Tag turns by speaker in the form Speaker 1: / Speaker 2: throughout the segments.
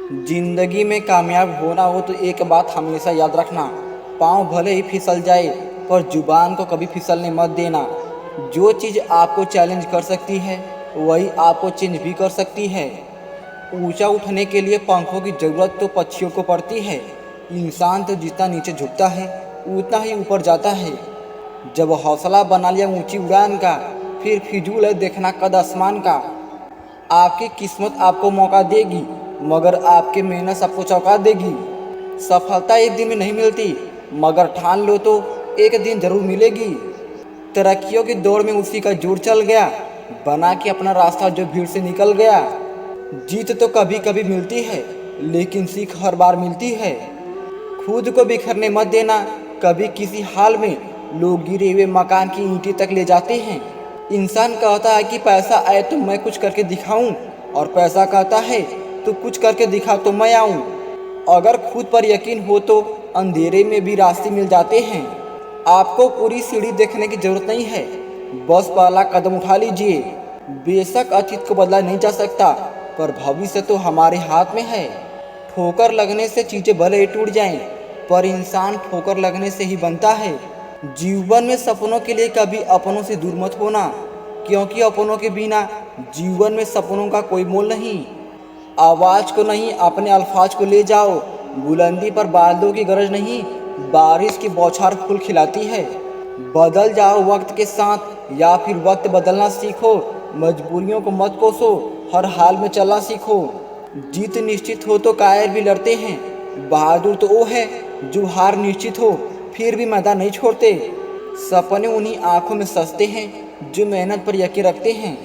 Speaker 1: जिंदगी में कामयाब होना हो तो एक बात हमेशा याद रखना, पाँव भले ही फिसल जाए पर जुबान को कभी फिसलने मत देना। जो चीज़ आपको चैलेंज कर सकती है वही आपको चेंज भी कर सकती है। ऊंचा उठने के लिए पंखों की ज़रूरत तो पक्षियों को पड़ती है। इंसान तो जितना नीचे झुकता है उतना ही ऊपर जाता है। जब हौसला बना लिया ऊंची उड़ान का, फिर फिजूल है देखना कद आसमान का। आपकी किस्मत आपको मौका देगी मगर आपकी मेहनत सबको चौंका देगी। सफलता एक दिन में नहीं मिलती मगर ठान लो तो एक दिन जरूर मिलेगी। तरक्कियों की दौड़ में उसी का जोर चल गया, बना के अपना रास्ता जो भीड़ से निकल गया। जीत तो कभी कभी मिलती है लेकिन सीख हर बार मिलती है। खुद को बिखरने मत देना, कभी किसी हाल में लोग गिरे हुए मकान की ईंटें तक ले जाते हैं। इंसान कहता है कि पैसा आए तो मैं कुछ करके दिखाऊं, और पैसा कहता है तो कुछ करके दिखा तो मैं आऊं। अगर खुद पर यकीन हो तो अंधेरे में भी रास्ते मिल जाते हैं। आपको पूरी सीढ़ी देखने की जरूरत नहीं है, बस पहला कदम उठा लीजिए। बेशक अतीत को बदला नहीं जा सकता पर भविष्य तो हमारे हाथ में है। ठोकर लगने से चीज़ें भले ही टूट जाएं, पर इंसान ठोकर लगने से ही बनता है। जीवन में सपनों के लिए कभी अपनों से दूर मत होना, क्योंकि अपनों के बिना जीवन में सपनों का कोई मोल नहीं। आवाज़ को नहीं अपने अल्फाज को ले जाओ, बुलंदी पर बादलों की गरज नहीं, बारिश की बौछार फूल खिलाती है। बदल जाओ वक्त के साथ या फिर वक्त बदलना सीखो, मजबूरियों को मत कोसो, हर हाल में चलना सीखो। जीत निश्चित हो तो कायर भी लड़ते हैं, बहादुर तो वो है जो हार निश्चित हो फिर भी मैदान नहीं छोड़ते। सपने उन्हीं आंखों में सजते हैं जो मेहनत पर यकीन रखते हैं।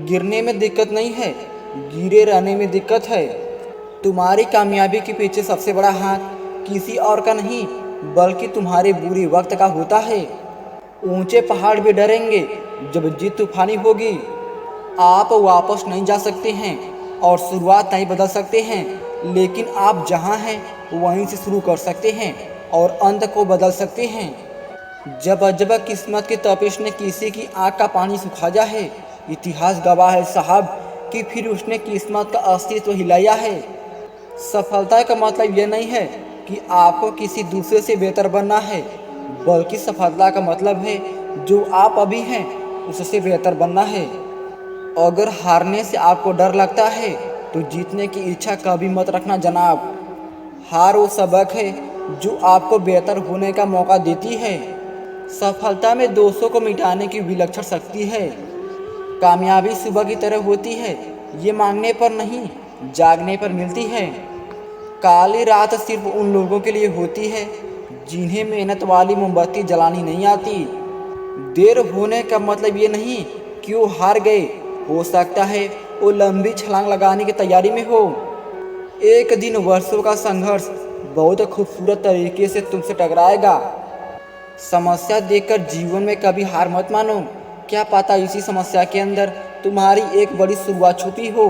Speaker 1: गिरने में दिक्कत नहीं है, गिरे रहने में दिक्कत है। तुम्हारी कामयाबी के पीछे सबसे बड़ा हाथ किसी और का नहीं बल्कि तुम्हारे बुरे वक्त का होता है। ऊंचे पहाड़ भी डरेंगे जब जीत तूफानी होगी। आप वापस नहीं जा सकते हैं और शुरुआत नहीं बदल सकते हैं, लेकिन आप जहां हैं वहीं से शुरू कर सकते हैं और अंत को बदल सकते हैं। जब अजब किस्मत की तपिश ने किसी की आँख का पानी सुखाया है, इतिहास गवाह है साहब कि फिर उसने किस्मत का अस्तित्व हिलाया है। सफलता का मतलब यह नहीं है कि आपको किसी दूसरे से बेहतर बनना है, बल्कि सफलता का मतलब है जो आप अभी हैं उससे बेहतर बनना है। अगर हारने से आपको डर लगता है तो जीतने की इच्छा कभी मत रखना जनाब। हार वो सबक है जो आपको बेहतर होने का मौका देती है। सफलता में दोषों को मिटाने की विलक्षण शक्ति है। कामयाबी सुबह की तरह होती है, ये मांगने पर नहीं जागने पर मिलती है। काली रात सिर्फ उन लोगों के लिए होती है जिन्हें मेहनत वाली मोमबत्ती जलानी नहीं आती। देर होने का मतलब ये नहीं कि वो हार गए, हो सकता है वो लंबी छलांग लगाने की तैयारी में हो। एक दिन वर्षों का संघर्ष बहुत खूबसूरत तरीके से तुमसे टकराएगा। समस्या देखकर जीवन में कभी हार मत मानो, क्या पता इसी समस्या के अंदर तुम्हारी एक बड़ी शुरुआत छुपी हो।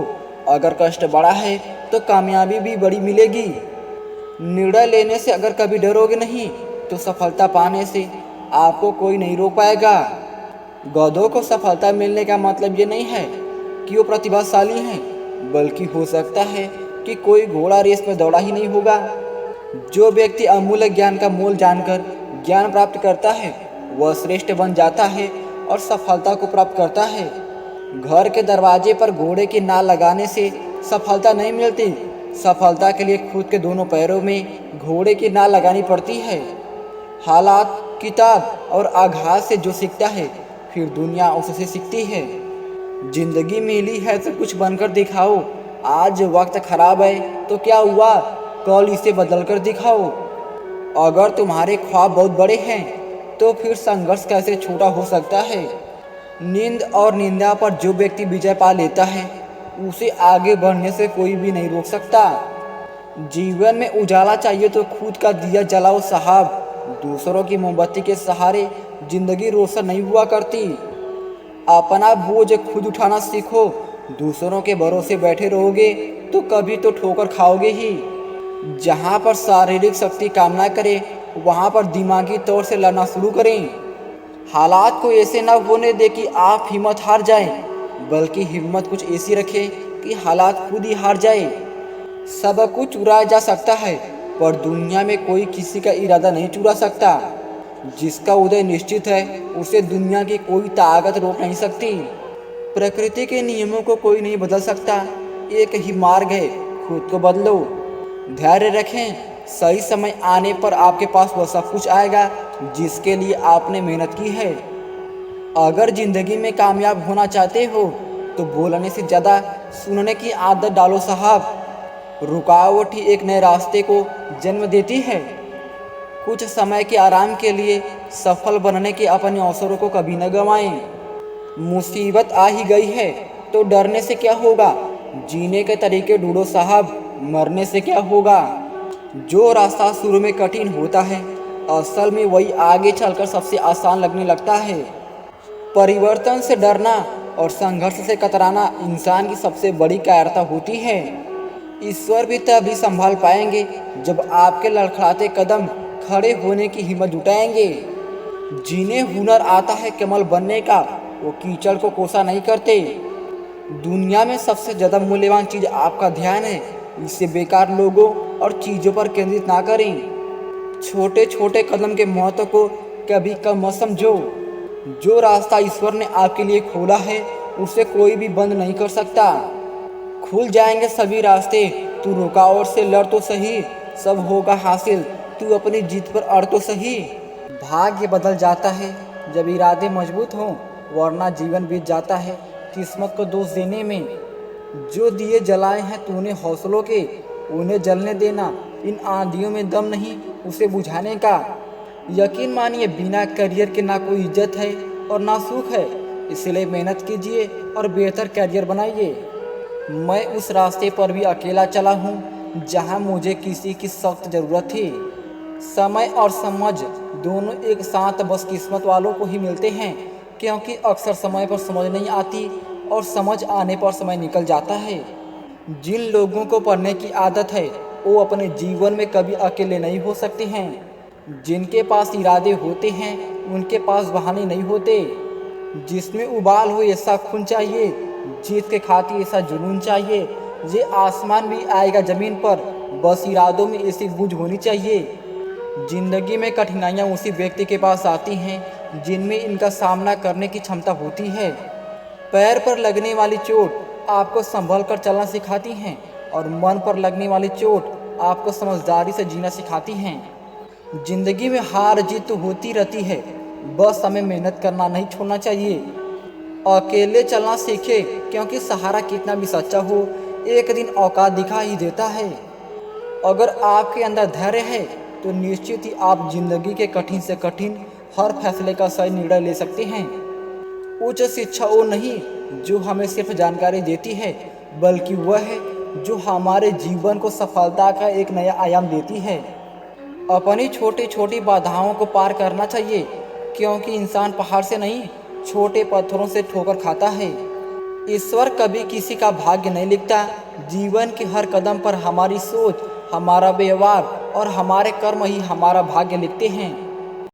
Speaker 1: अगर कष्ट बड़ा है तो कामयाबी भी बड़ी मिलेगी। निर्णय लेने से अगर कभी डरोगे नहीं तो सफलता पाने से आपको कोई नहीं रोक पाएगा। गधों को सफलता मिलने का मतलब ये नहीं है कि वो प्रतिभाशाली हैं, बल्कि हो सकता है कि कोई घोड़ा रेस में दौड़ा ही नहीं होगा। जो व्यक्ति अमूल्य ज्ञान का मोल जानकर ज्ञान प्राप्त करता है वह श्रेष्ठ बन जाता है और सफलता को प्राप्त करता है। घर के दरवाजे पर घोड़े की नाल लगाने से सफलता नहीं मिलती, सफलता के लिए खुद के दोनों पैरों में घोड़े की नाल लगानी पड़ती है। हालात, किताब और आघात से जो सीखता है फिर दुनिया उससे सीखती है। जिंदगी मिली है तो कुछ बनकर दिखाओ। आज वक्त खराब है तो क्या हुआ, कल इसे बदल कर दिखाओ। अगर तुम्हारे ख्वाब बहुत बड़े हैं तो फिर संघर्ष कैसे छोटा हो सकता है। नींद और निंदा पर जो व्यक्ति विजय पा लेता है उसे आगे बढ़ने से कोई भी नहीं रोक सकता। जीवन में उजाला चाहिए तो खुद का दिया जलाओ साहब, दूसरों की मोमबत्ती के सहारे जिंदगी रोशन नहीं हुआ करती। अपना बोझ खुद उठाना सीखो, दूसरों के भरोसे बैठे रहोगे तो कभी तो ठोकर खाओगे ही। जहाँ पर शारीरिक शक्ति काम ना करे वहाँ पर दिमागी तौर से लड़ना शुरू करें। हालात को ऐसे ना होने दे कि आप हिम्मत हार जाएं, बल्कि हिम्मत कुछ ऐसी रखें कि हालात खुद ही हार जाए। सब कुछ चुराया जा सकता है, पर दुनिया में कोई किसी का इरादा नहीं चुरा सकता। जिसका उदय निश्चित है उसे दुनिया की कोई ताकत रोक नहीं सकती। प्रकृति के नियमों को कोई नहीं बदल सकता। एक ही मार्ग है, खुद को बदलो। धैर्य रखें, सही समय आने पर आपके पास वह सब कुछ आएगा जिसके लिए आपने मेहनत की है। अगर जिंदगी में कामयाब होना चाहते हो तो बोलने से ज़्यादा सुनने की आदत डालो साहब। रुकावट ही एक नए रास्ते को जन्म देती है। कुछ समय के आराम के लिए सफल बनने के अपने अवसरों को कभी न गंवाएं। मुसीबत आ ही गई है तो डरने से क्या होगा, जीने के तरीके ढूंढो साहब, मरने से क्या होगा। जो रास्ता शुरू में कठिन होता है असल में वही आगे चलकर सबसे आसान लगने लगता है। परिवर्तन से डरना और संघर्ष से कतराना इंसान की सबसे बड़ी कायरता होती है। ईश्वर भी तभी संभाल पाएंगे जब आपके लड़खड़ाते कदम खड़े होने की हिम्मत जुटाएंगे। जिन्हें हुनर आता है कमल बनने का, वो कीचड़ को कोसा नहीं करते। दुनिया में सबसे ज़्यादा मूल्यवान चीज़ आपका ध्यान है। इसे बेकार लोगों और चीज़ों पर केंद्रित ना करें। छोटे छोटे कदम के महत्व को कभी कम मत समझो। जो रास्ता ईश्वर ने आपके लिए खोला है उसे कोई भी बंद नहीं कर सकता। खुल जाएंगे सभी रास्ते, तू रुकावट से लड़ तो सही, सब होगा हासिल, तू अपनी जीत पर अड़ तो सही। भाग्य बदल जाता है जब इरादे मजबूत हों, वरना जीवन बीत जाता है किस्मत को दोष देने में। जो दिए जलाए हैं तूने हौसलों के, उन्हें जलने देना। इन आंधियों में दम नहीं उसे बुझाने का। यकीन मानिए बिना करियर के ना कोई इज्जत है और ना सुख है। इसलिए मेहनत कीजिए और बेहतर करियर बनाइए। मैं उस रास्ते पर भी अकेला चला हूँ जहाँ मुझे किसी की सख्त ज़रूरत थी। समय और समझ दोनों एक साथ बस किस्मत वालों को ही मिलते हैं, क्योंकि अक्सर समय पर समझ नहीं आती और समझ आने पर समय निकल जाता है। जिन लोगों को पढ़ने की आदत है वो अपने जीवन में कभी अकेले नहीं हो सकते हैं। जिनके पास इरादे होते हैं उनके पास बहाने नहीं होते। जिसमें उबाल हो ऐसा खून चाहिए, जीत के खातिर ऐसा जुनून चाहिए। ये आसमान भी आएगा ज़मीन पर, बस इरादों में ऐसी बूझ होनी चाहिए। जिंदगी में कठिनाइयाँ उसी व्यक्ति के पास आती हैं जिनमें इनका सामना करने की क्षमता होती है। पैर पर लगने वाली चोट आपको संभल कर चलना सिखाती हैं और मन पर लगने वाली चोट आपको समझदारी से जीना सिखाती हैं। जिंदगी में हार जीत तो होती रहती है, बस हमें मेहनत करना नहीं छोड़ना चाहिए। अकेले चलना सीखे, क्योंकि सहारा कितना भी सच्चा हो एक दिन औकात दिखा ही देता है। अगर आपके अंदर धैर्य है तो निश्चित ही आप जिंदगी के कठिन से कठिन हर फैसले का सही निर्णय ले सकते हैं। उच्च शिक्षा वो नहीं जो हमें सिर्फ जानकारी देती है, बल्कि वह है जो हमारे जीवन को सफलता का एक नया आयाम देती है। अपनी छोटी छोटी बाधाओं को पार करना चाहिए, क्योंकि इंसान पहाड़ से नहीं छोटे पत्थरों से ठोकर खाता है। ईश्वर कभी किसी का भाग्य नहीं लिखता। जीवन के हर कदम पर हमारी सोच, हमारा व्यवहार और हमारे कर्म ही हमारा भाग्य लिखते हैं।